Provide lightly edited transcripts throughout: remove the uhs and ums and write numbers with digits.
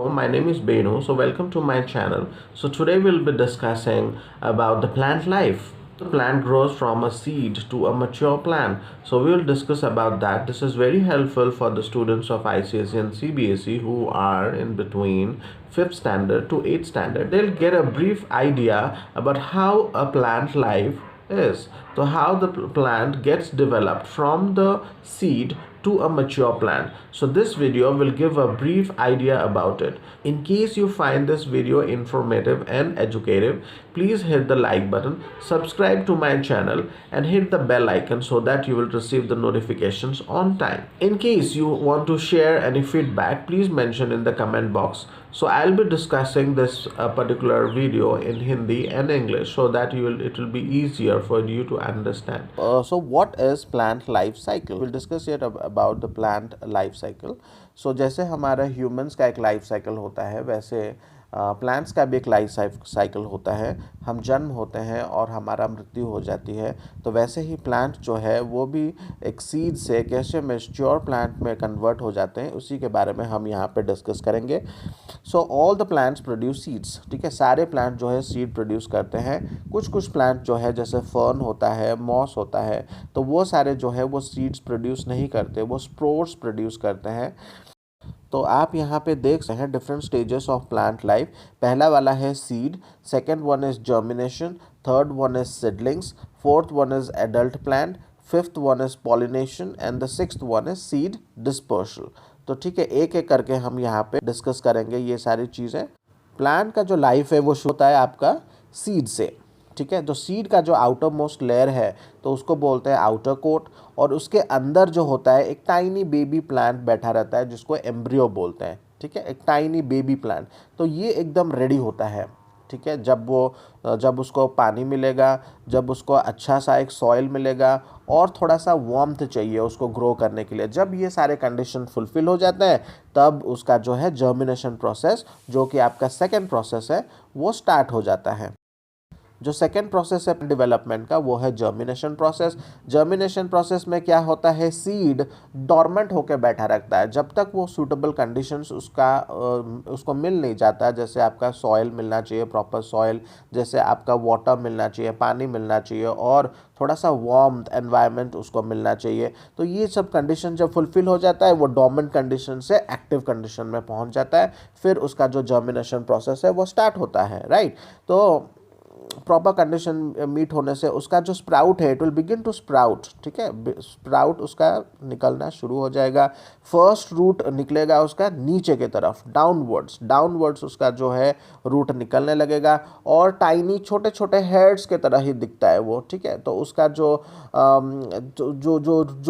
My name is Benu. So welcome to my channel. So today we'll be discussing about the plant life. The plant grows from a seed to a mature plant. So we will discuss about that. This is very helpful for the students of ICSE and CBSE who are in between 5th standard to 8th standard. They'll get a brief idea about how a plant life is. So how the plant gets developed from the seed to a mature plant. So this video will give a brief idea about it. In case you find this video informative and educative, please hit the like button, subscribe to my channel and hit the bell icon so that you will receive the notifications on time. In case you want to share any feedback, please mention in the comment box. So I'll be discussing this particular video in Hindi and English so that it will be easier for you to understand. So what is plant life cycle? We'll discuss here about the plant life cycle. So जैसे हमारा humans का एक life cycle होता है, वैसे plants का भी एक लाइफ साइकिल होता है. हम जन्म होते हैं और हमारा मृत्यु हो जाती है. तो वैसे ही प्लांट जो है वो भी एक सीड से कैसे मैच्योर प्लांट में कन्वर्ट हो जाते हैं, उसी के बारे में हम यहाँ पे डिस्कस करेंगे. So all the plants produce seeds. ठीक है, सारे प्लांट जो है सीड प्रोड्यूस करते हैं. कुछ प्लांट जो है जैसे फर्न होता है, मॉस होता है, तो वो सारे जो है वो सीड्स प्रोड्यूस नहीं करते, वो स्पोर्स प्रोड्यूस करते हैं. तो आप यहाँ पे देख सकते हैं different stages of plant life. पहला वाला है seed, second one is germination, third one is seedlings, fourth one is adult plant, fifth one is pollination and the sixth one is seed dispersal. तो ठीक है, एक एक करके हम यहाँ पे डिस्कस करेंगे ये सारी चीज़ें. प्लांट का जो लाइफ है वो शुरू होता है आपका सीड से. ठीक है, तो सीड का जो आउटर मोस्ट लेयर है तो उसको बोलते हैं आउटर कोट, और उसके अंदर जो होता है एक टाइनी बेबी प्लांट बैठा रहता है जिसको एम्ब्रियो बोलते हैं. ठीक है, एक टाइनी बेबी प्लांट. तो ये एकदम रेडी होता है. ठीक है, जब उसको पानी मिलेगा, जब उसको अच्छा सा एक सॉइल मिलेगा और थोड़ा सा वार्मथ चाहिए उसको ग्रो करने के लिए, जब ये सारे कंडीशन फुलफिल हो जाते हैं तब उसका जो है जर्मिनेशन प्रोसेस, जो कि आपका सेकेंड प्रोसेस है, वो स्टार्ट हो जाता है. जो सेकेंड प्रोसेस है डेवलपमेंट का वो है जर्मिनेशन प्रोसेस. जर्मिनेशन प्रोसेस में क्या होता है, सीड डॉर्मेंट होकर बैठा रखता है जब तक वो सूटेबल कंडीशंस उसको मिल नहीं जाता. जैसे आपका सॉइल मिलना चाहिए, प्रॉपर सॉइल, जैसे आपका वाटर मिलना चाहिए, पानी मिलना चाहिए, और थोड़ा सा वार्म एनवायरनमेंट उसको मिलना चाहिए. तो ये सब कंडीशन जब फुलफिल हो जाता है वो डोर्मेंट कंडीशन से एक्टिव कंडीशन में पहुंच जाता है. फिर उसका जो जर्मिनेशन प्रोसेस है वो स्टार्ट होता है. राइट, तो प्रॉपर कंडीशन मीट होने से उसका जो स्प्राउट है it will begin to sprout. ठीक है, स्प्राउट उसका निकलना शुरू हो जाएगा. फर्स्ट रूट निकलेगा उसका नीचे की तरफ, डाउनवर्ड्स उसका जो है रूट निकलने लगेगा, और टाइनी छोटे छोटे हेड्स के तरह ही दिखता है वो. ठीक है, तो उसका जो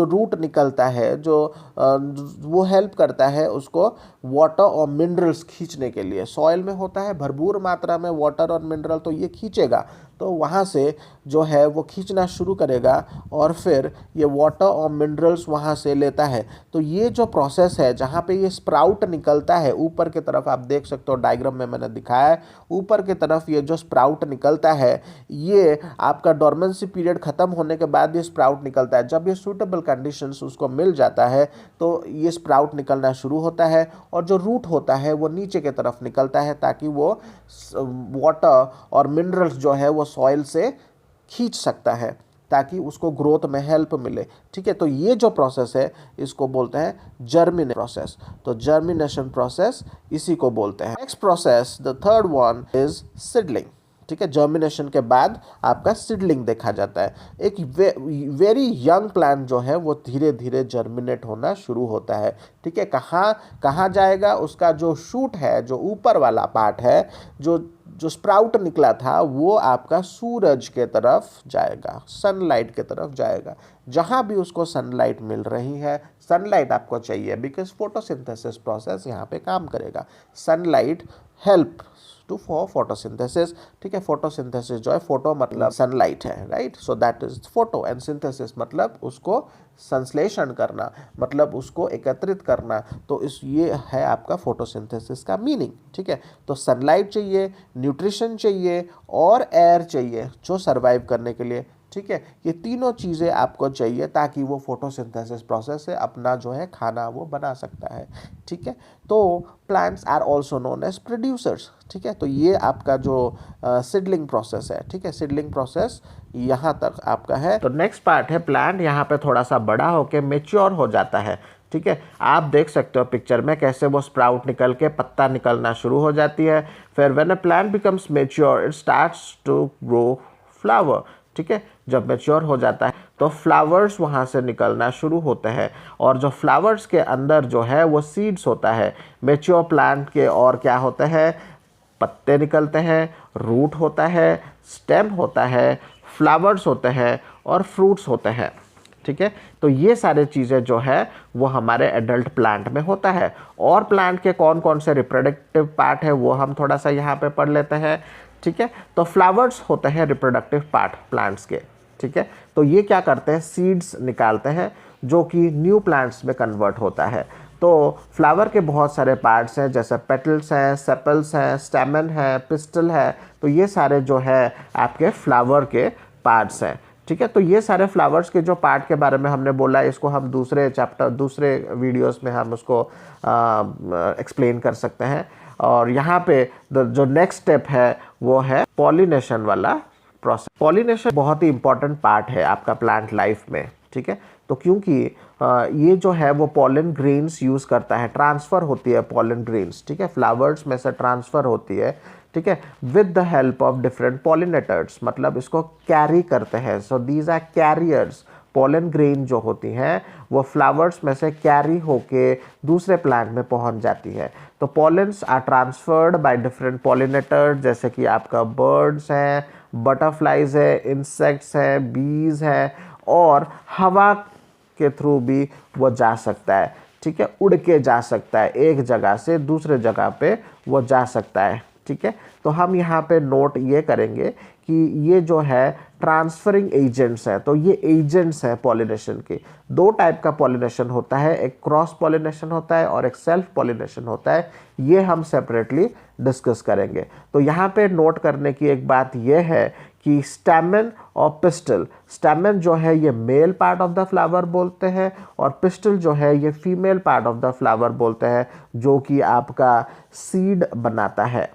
रूट निकलता है, वो हेल्प करता है उसको वाटर और मिनरल्स खींचने के लिए. सॉइल में होता है भरपूर मात्रा में वाटर और मिनरल, तो ये खींचेगा, तो वहाँ से जो है वो खींचना शुरू करेगा और फिर ये वाटर और मिनरल्स वहाँ से लेता है. तो ये जो प्रोसेस है जहाँ पे ये स्प्राउट निकलता है ऊपर की तरफ, आप देख सकते हो डायग्राम में मैंने दिखाया है, ऊपर की तरफ ये जो स्प्राउट निकलता है, ये आपका डोर्मेंसी पीरियड ख़त्म होने के बाद ये स्प्राउट निकलता है. जब ये सूटेबल कंडीशंस उसको मिल जाता है तो ये स्प्राउट निकलना शुरू होता है, और जो रूट होता है वो नीचे की तरफ निकलता है ताकि वो वाटर और मिनरल्स जो है वो सॉइल से खींच सकता है ताकि उसको ग्रोथ में हेल्प मिले. ठीक है, तो ये जो प्रोसेस है इसको बोलते हैं जर्मिनेशन प्रोसेस. तो जर्मिनेशन प्रोसेस इसी को बोलते हैं. Next process, the third one is seedling. ठीक है, जर्मिनेशन के बाद आपका सीडलिंग देखा जाता है. एक वेरी यंग प्लांट जो है वो धीरे धीरे जर्मिनेट होना शुरू होता है. ठीक है, कहाँ जाएगा, उसका जो शूट है, जो ऊपर वाला पार्ट है, जो स्प्राउट निकला था, वो आपका सूरज के तरफ जाएगा, सनलाइट के तरफ जाएगा. जहाँ भी उसको सनलाइट मिल रही है, सनलाइट आपको चाहिए बिकॉज फोटोसिंथेसिस प्रोसेस यहाँ पे काम करेगा. Sunlight help for photosynthesis. ठीक है, फोटोसिंथेसिस जो है, फोटो मतलब सनलाइट है, right. So that is photo, and synthesis मतलब उसको संश्लेषण करना, मतलब उसको एकत्रित करना. तो ये है आपका फोटोसिंथेसिस का मीनिंग. ठीक है, तो सनलाइट चाहिए, न्यूट्रिशन चाहिए और एयर चाहिए जो सर्वाइव करने के लिए. ठीक है। ये तीनों चीज़ें आपको चाहिए ताकि वो फोटोसिंथेसिस प्रोसेस से अपना जो है खाना वो बना सकता है। ठीक है। तो plants are also known as producers. ठीक है। तो ये आपका जो सीडलिंग प्रोसेस है, ठीक है, सीडलिंग प्रोसेस यहाँ तक आपका है। तो नेक्स्ट पार्ट है प्लांट यहाँ पे थोड़ा सा बड़ा होके मेच्योर हो जाता है। ठीक है। आप देख सकते हो पिक्चर में कैसे वो स्प्राउट निकल के पत्ता निकलना शुरू हो जाती है। फिर when a plant becomes mature it starts to grow flower. ठीक है। जब मेच्योर हो जाता है तो फ्लावर्स वहाँ से निकलना शुरू होते हैं और जो फ्लावर्स के अंदर जो है वो सीड्स होता है। मेच्योर प्लांट के और क्या होते हैं, पत्ते निकलते हैं, रूट होता है, स्टेम होता है, फ्लावर्स होते हैं और फ्रूट्स होते हैं। ठीक है। तो ये सारे चीज़ें जो है वो हमारे एडल्ट प्लांट में होता है। और प्लांट के कौन कौन से रिप्रोडक्टिव पार्ट है वो हम थोड़ा सा यहाँ पे पढ़ लेते हैं। ठीक है। तो फ्लावर्स होते हैं रिप्रोडक्टिव पार्ट प्लांट्स के। ठीक है। तो ये क्या करते हैं, सीड्स निकालते हैं जो कि न्यू प्लांट्स में कन्वर्ट होता है। तो फ्लावर के बहुत सारे पार्ट्स हैं, जैसे पेटल्स हैं, सेपल्स हैं, स्टेमन है, पिस्टल है। तो ये सारे जो है आपके फ्लावर के पार्ट्स हैं। ठीक है। तो ये सारे फ्लावर्स के जो पार्ट के बारे में हमने बोला, इसको हम दूसरे वीडियोस में हम उसको एक्सप्लेन कर सकते हैं। और यहाँ पे जो नेक्स्ट स्टेप है वो है पॉलिनेशन वाला प्रोसेस। पॉलिनेशन बहुत ही इंपॉर्टेंट पार्ट है आपका प्लांट लाइफ में। ठीक है। तो क्योंकि ये जो है वो पॉलन ग्रेन्स यूज़ करता है, ट्रांसफ़र होती है पॉलन ग्रेन्स। ठीक है। फ्लावर्स में से ट्रांसफ़र होती है। ठीक है। With the help of different pollinators, मतलब इसको कैरी करते हैं। So these are carriers. Pollen grain जो होती हैं वो फ्लावर्स में से कैरी होके दूसरे प्लांट में पहुंच जाती है। तो pollens are transferred by different pollinators, जैसे कि आपका बर्ड्स हैं, बटरफ्लाइज है, इंसेक्ट्स है, बीज है, और हवा के थ्रू भी वो जा सकता है। ठीक है। उड़ के जा सकता है, एक जगह से दूसरे जगह पे वो जा सकता है। ठीक है। तो हम यहाँ पे नोट ये करेंगे कि ये जो है ट्रांसफरिंग एजेंट्स हैं। तो ये एजेंट्स हैं पॉलिनेशन के। दो टाइप का पॉलिनेशन होता है, एक क्रॉस पॉलिनेशन होता है और एक सेल्फ पॉलिनेशन होता है। ये हम सेपरेटली डिस्कस करेंगे। तो यहाँ पे नोट करने की एक बात यह है कि स्टैमेन और पिस्टल, स्टैमेन जो है ये male part of the flower बोलते हैं और पिस्टल जो है ये female part of the flower बोलते हैं, जो कि आपका सीड बनाता है।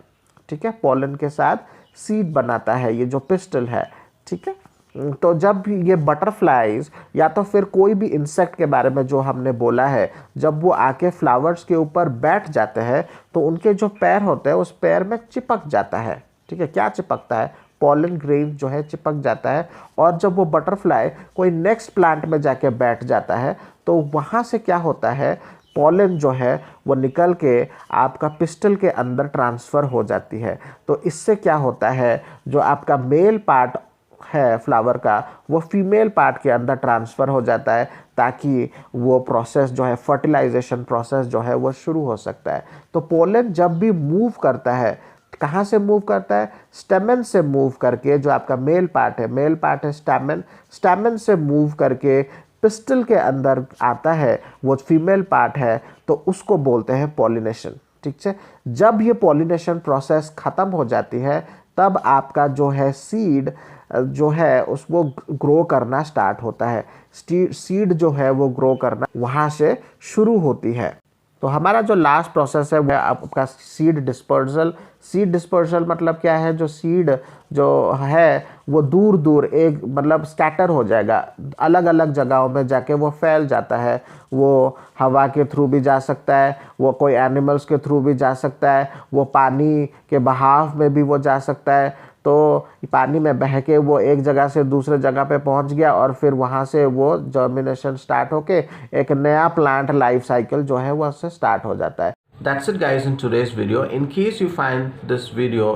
ठीक है। पॉलन के साथ सीड बनाता है ये जो पिस्टल है। ठीक है। तो जब भी ये बटरफ्लाइज या तो फिर कोई भी इंसेक्ट के बारे में जो हमने बोला है, जब वो आके फ्लावर्स के ऊपर बैठ जाते हैं तो उनके जो पैर होते हैं उस पैर में चिपक जाता है। ठीक है। क्या चिपकता है, पॉलन ग्रेन जो है चिपक जाता है। और जब वो बटरफ्लाई कोई नेक्स्ट प्लांट में जाके बैठ जाता है तो वहाँ से क्या होता है, पॉलन जो है वो निकल के आपका पिस्टल के अंदर ट्रांसफ़र हो जाती है। तो इससे क्या होता है, जो आपका मेल पार्ट है फ्लावर का वो फीमेल पार्ट के अंदर ट्रांसफ़र हो जाता है, ताकि वो प्रोसेस जो है फर्टिलाइजेशन प्रोसेस जो है वो शुरू हो सकता है। तो पॉलन जब भी मूव करता है, कहाँ से मूव करता है, स्टेमन से मूव करके, जो आपका मेल पार्ट है स्टेमन, स्टेमन से मूव करके पिस्टल के अंदर आता है, वो फीमेल पार्ट है, तो उसको बोलते हैं पॉलिनेशन। ठीक है। जब ये पॉलिनेशन प्रोसेस ख़त्म हो जाती है तब आपका जो है सीड जो है उसको ग्रो करना स्टार्ट होता है। सीड जो है वो ग्रो करना वहाँ से शुरू होती है। तो हमारा जो लास्ट प्रोसेस है वो आपका सीड डिस्पर्सल। सीड डिस्पर्सल मतलब क्या है, जो सीड जो है वो दूर दूर एक मतलब स्कैटर हो जाएगा, अलग अलग जगहों में जाके वो फैल जाता है। वो हवा के थ्रू भी जा सकता है, वो कोई एनिमल्स के थ्रू भी जा सकता है, वो पानी के बहाव में भी वो जा सकता है। तो पानी में बह के वो एक जगह से दूसरे जगह पे पहुंच गया और फिर वहाँ से वो जर्मिनेशन स्टार्ट होके एक नया प्लांट लाइफ साइकिल जो है वो उससे स्टार्ट हो जाता है। That's it guys in today's video. In case you find this video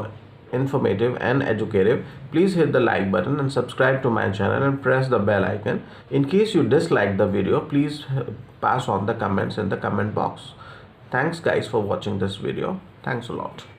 informative and educative, please hit the like button and subscribe to my channel and press the bell icon. In case you dislike the video, please pass on the comments in the comment box. Thanks guys for watching this video. Thanks a lot.